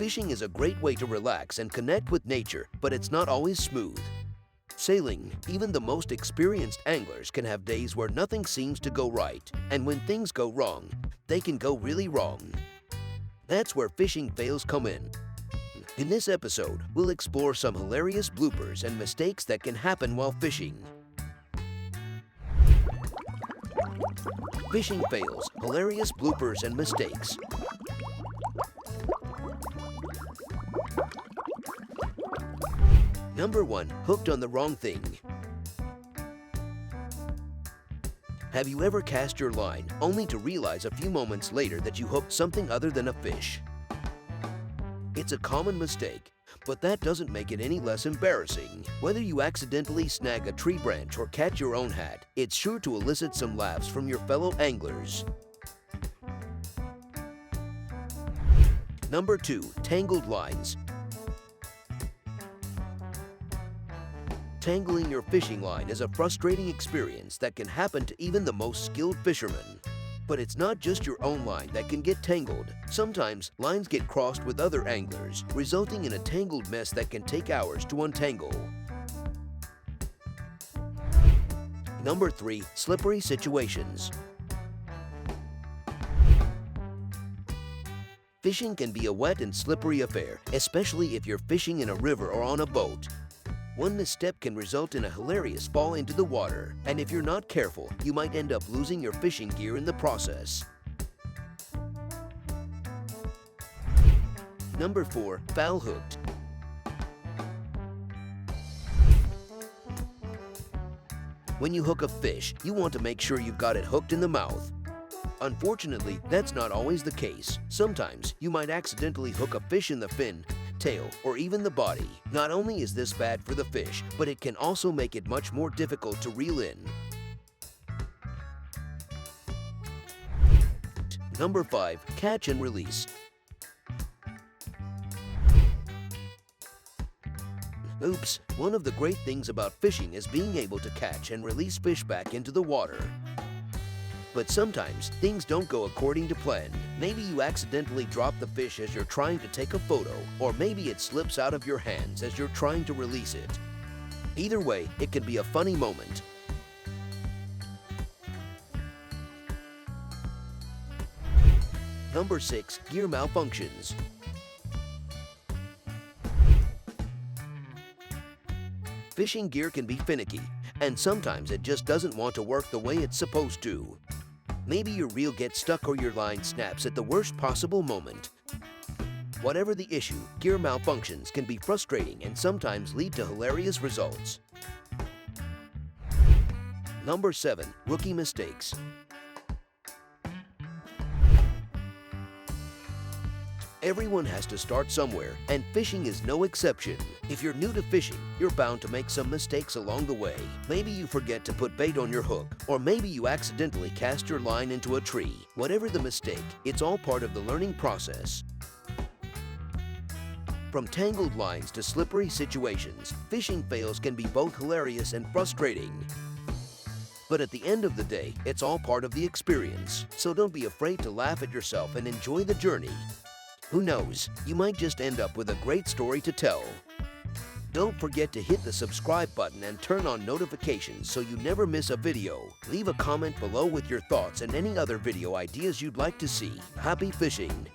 Fishing is a great way to relax and connect with nature, but it's not always smooth. Sailing, even the most experienced anglers can have days where nothing seems to go right, and when things go wrong, they can go really wrong. That's where fishing fails come in. In this episode, we'll explore some hilarious bloopers and mistakes that can happen while fishing. Fishing fails, hilarious bloopers and mistakes. Number 1. Hooked on the wrong thing. Have you ever cast your line only to realize a few moments later that you hooked something other than a fish? It's a common mistake, but that doesn't make it any less embarrassing. Whether you accidentally snag a tree branch or catch your own hat, it's sure to elicit some laughs from your fellow anglers. Number 2. Tangled lines. Tangling your fishing line is a frustrating experience that can happen to even the most skilled fishermen. But it's not just your own line that can get tangled. Sometimes lines get crossed with other anglers, resulting in a tangled mess that can take hours to untangle. Number 3. Slippery situations. Fishing can be a wet and slippery affair, especially if you're fishing in a river or on a boat. One misstep can result in a hilarious fall into the water, and if you're not careful, you might end up losing your fishing gear in the process. Number 4. Foul hooked. When you hook a fish, you want to make sure you've got it hooked in the mouth. Unfortunately, that's not always the case. Sometimes, you might accidentally hook a fish in the fin, tail, or even the body. Not only is this bad for the fish, but it can also make it much more difficult to reel in. Number 5. Catch and release. Oops! One of the great things about fishing is being able to catch and release fish back into the water. But sometimes, things don't go according to plan. Maybe you accidentally drop the fish as you're trying to take a photo, or maybe it slips out of your hands as you're trying to release it. Either way, it can be a funny moment. Number 6. Gear malfunctions. Fishing gear can be finicky, and sometimes it just doesn't want to work the way it's supposed to. Maybe your reel gets stuck or your line snaps at the worst possible moment. Whatever the issue, gear malfunctions can be frustrating and sometimes lead to hilarious results. Number 7. Rookie mistakes. Everyone has to start somewhere, and fishing is no exception. If you're new to fishing, you're bound to make some mistakes along the way. Maybe you forget to put bait on your hook, or maybe you accidentally cast your line into a tree. Whatever the mistake, it's all part of the learning process. From tangled lines to slippery situations, fishing fails can be both hilarious and frustrating. But at the end of the day, it's all part of the experience, so don't be afraid to laugh at yourself and enjoy the journey. Who knows, you might just end up with a great story to tell. Don't forget to hit the subscribe button and turn on notifications so you never miss a video. Leave a comment below with your thoughts and any other video ideas you'd like to see. Happy fishing!